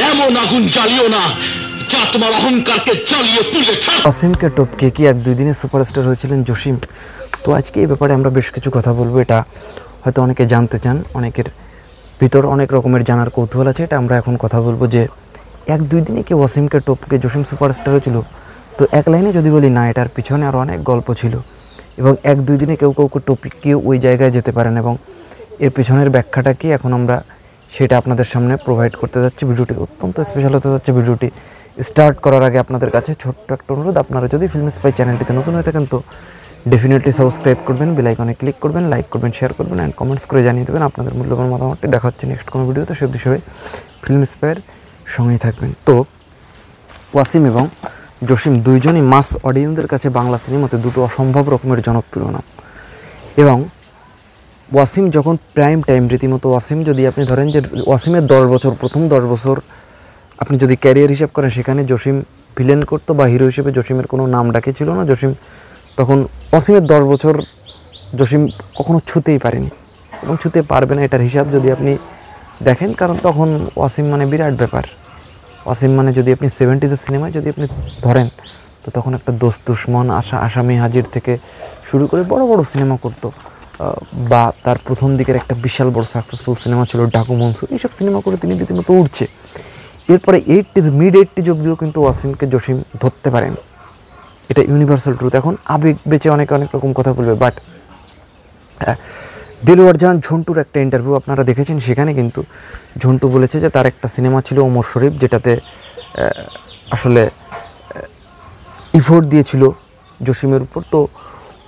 এমন আগুন জ্বালিও না যা তোমার অহংকারকে জ্বালিয়ে তুলে ছাড়। ওয়াসিমকে টপকে কি এক দুই দিনে সুপারস্টার হয়েছিলেন জসিম? তো আজকে এই ব্যাপারে আমরা বেশ কিছু কথা বলবো। এটা হয়তো অনেকে জানতে চান, অনেকের ভিতর অনেক রকমের জানার কৌতূহল আছে। এটা আমরা এখন কথা বলবো যে এক দুই দিনে কি ওয়াসিমকে টপকে জসিম সুপারস্টার হয়েছিল? তো এক লাইনে যদি বলি না, এটার পিছনে আরও অনেক গল্প ছিল এবং এক দুই দিনে কেউ কাউকে টপকে ওই জায়গায় যেতে পারেন এবং এর পিছনের ব্যাখ্যাটা কি এখন আমরা সেটা আপনাদের সামনে প্রোভাইড করতে যাচ্ছি। ভিডিওটি অত্যন্ত স্পেশাল হতে যাচ্ছে। ভিডিওটি স্টার্ট করার আগে আপনাদের কাছে ছোট্ট একটা অনুরোধ, আপনারা যদি ফিল্ম স্পাই চ্যানেলটিতে নতুন হয়ে থাকেন তো ডেফিনেটলি সাবস্ক্রাইব করবেন, বেল আইকনে ক্লিক করবেন, লাইক করবেন, শেয়ার করবেন অ্যান্ড কমেন্টস করে জানিয়ে দেবেন আপনাদের মূল্যবান মতামতটি। দেখা হচ্ছে নেক্সট কোনো ভিডিওতে। সে বিষয়ে ফিল্ম স্পাইয়ের সঙ্গেই থাকবেন। তো ওয়াসিম এবং জসিম দুইজনই মাস অডিয়েন্সদের কাছে বাংলা সিনেমাতে দুটো অসম্ভব রকমের জনপ্রিয় নাম। এবং ওয়াসিম যখন প্রাইম টাইম, রীতিমতো ওয়াসিম যদি আপনি ধরেন যে ওয়াসিমের 10 বছর, প্রথম 10 বছর আপনি যদি ক্যারিয়ার হিসাব করেন, সেখানে জসিম ভিলেন করতো বা হিরো হিসেবে জসিমের কোনো নাম ডাকে ছিল না। জসিম তখন ওয়াসিমের 10 বছর জসিম কখনো ছুতেই পারেনি এবং ছুতে পারবে না, এটার হিসাব যদি আপনি দেখেন। কারণ তখন ওয়াসিম মানে বিরাট ব্যাপার। ওয়াসিম মানে যদি আপনি 70s সিনেমায় যদি আপনি ধরেন, তো তখন একটা দোস্ত দুশমন, আসামি হাজির থেকে শুরু করে বড় বড় সিনেমা করতো। বা তার প্রথম দিকের একটা বিশাল বড় সাকসেসফুল সিনেমা ছিল ডাকু মনসুর। এইসব সিনেমা করে তিনি রীতিমতো উঠছে। এরপরে মিড 80s অবধিও কিন্তু ওয়াসিমকে জসিম ধরতে পারেন। এটা ইউনিভার্সাল ট্রুথ। এখন আবেগ বেঁচে অনেক রকম কথা বলবে, বাট দিলওয়ার জাহান ঝন্টুর একটা ইন্টারভিউ আপনারা দেখেছেন। সেখানে কিন্তু ঝন্টু বলেছে যে তার একটা সিনেমা ছিল ওমর শরীফ, যেটাতে আসলে ইফোর্ট দিয়েছিল জসিমের উপর। তো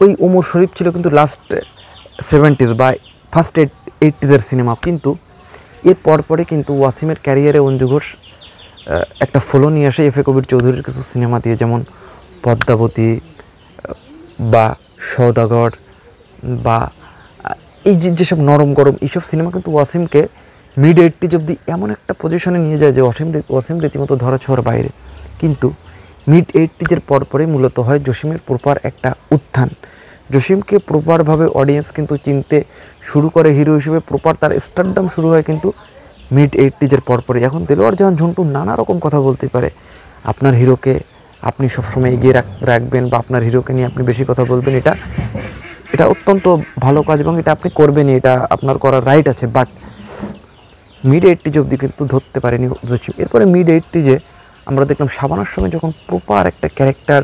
ওই ওমর শরীফ ছিল কিন্তু লাস্ট 70s বা ফার্স্ট 80s সিনেমা। কিন্তু এর পরপরে কিন্তু ওয়াসিমের ক্যারিয়ারে অঞ্জু ঘোষ একটা ফলো নিয়ে আসে এফ এ কবির চৌধুরীর কিছু সিনেমা দিয়ে, যেমন পদ্মাবতী বা সওদাগর বা এই যেসব নরম গরম এইসব সিনেমা কিন্তু ওয়াসিমকে মিড 80s অবধি এমন একটা পজিশনে নিয়ে যায় যে ওয়াসিম রীতিমতো ধরা ছোঁয়ার বাইরে। কিন্তু মিড 80s পরপরে মূলত হয় জসিমের প্রপার একটা উত্থান। জসিমকে প্রপারভাবে অডিয়েন্স কিন্তু চিনতে শুরু করে হিরো হিসেবে, প্রপার তার স্টারডাম শুরু হয় কিন্তু মিড 80s পরপরে। এখন দিলওয়ার জাহান ঝন্টু নানা রকম কথা বলতে পারে, আপনার হিরোকে আপনি সবসময় এগিয়ে রাখবেন বা আপনার হিরোকে নিয়ে আপনি বেশি কথা বলবেন, এটা অত্যন্ত ভালো কাজ এবং এটা আপনি করবেনই, এটা আপনার করার রাইট আছে। বাট মিড 80s অবধি কিন্তু ধরতে পারেনি জসিম। এরপরে মিড 80s আমরা দেখলাম শাবানার সঙ্গে যখন প্রপার একটা ক্যারেক্টার,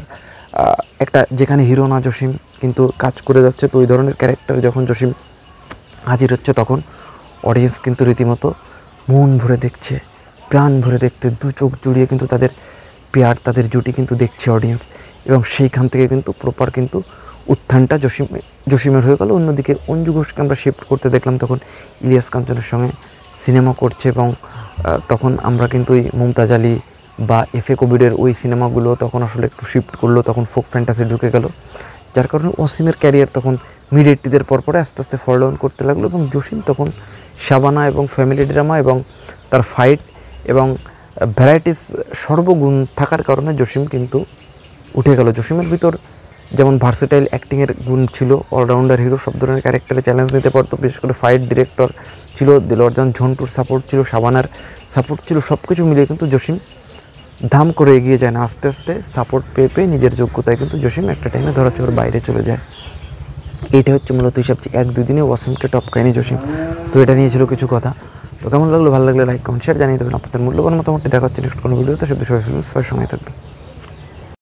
একটা যেখানে হিরো না জসিম কিন্তু কাজ করে যাচ্ছে, তো ওই ধরনের ক্যারেক্টার যখন জসিম হাজির হচ্ছে, তখন অডিয়েন্স কিন্তু রীতিমতো মন ভরে দেখছে, প্রাণ ভরে দেখতে, দু চোখ জুড়িয়ে কিন্তু তাদের পেয়ার, তাদের জুটি কিন্তু দেখছে অডিয়েন্স। এবং সেইখান থেকে কিন্তু প্রপার কিন্তু উত্থানটা জসিমের হয়ে গেল। অন্যদিকে অঞ্জু ঘোষকে আমরা শিফট করতে দেখলাম, তখন ইলিয়াস কাঞ্চনের সঙ্গে সিনেমা করছে এবং তখন আমরা কিন্তু ওই মুমতাজ আলী বা এফ এ কবিরের ওই সিনেমাগুলো তখন আসলে একটু শিফট করলো, তখন ফোক ফ্যান্টাসি ঢুকে গেল, যার কারণে ওয়াসিমের ক্যারিয়ার তখন মিড 80s পরপরে আস্তে আস্তে ফল ডাউন করতে লাগলো। এবং জসিম তখন শাবানা এবং ফ্যামিলি ড্রামা এবং তার ফাইট এবং ভ্যারাইটিস সর্বগুণ থাকার কারণে জসিম কিন্তু উঠে গেল। জসিমের ভিতর যেমন ভার্সেটাইল অ্যাক্টিংয়ের গুণ ছিল, অলরাউন্ডার হিরো, সব ধরনের ক্যারেক্টারে চ্যালেঞ্জ নিতে পারতো, বিশেষ করে ফাইট ডিরেক্টর ছিল, দিলওয়ার জাহান ঝন্টুর সাপোর্ট ছিল, শাবানার সাপোর্ট ছিল, সব কিছু মিলিয়ে কিন্তু জসিম ধাম করে এগিয়ে যায় না। আস্তে আস্তে সাপোর্ট পেয়ে নিজের যোগ্যতায় কিন্তু জসিম একটা টাইমে ধরা ছোঁয়ার বাইরে চলে যায়। এইটা হচ্ছে মূলত হিসাব যে এক দুই দিনে ওয়াসিমকে টপকায়নি জসিম। তো এটা নিয়ে ছিল কিছু কথা। তো কেমন লাগলো? ভালো লাগলে লাইক কমেন্ট শেয়ার জানিয়ে দেবেন আপনাদের মূল্যবান মতামতটি। দেখা হচ্ছে নেক্সট কোনো ভিডিওতে। সব বিষয়ে ফিল্ম সবার সঙ্গে থাকবেন।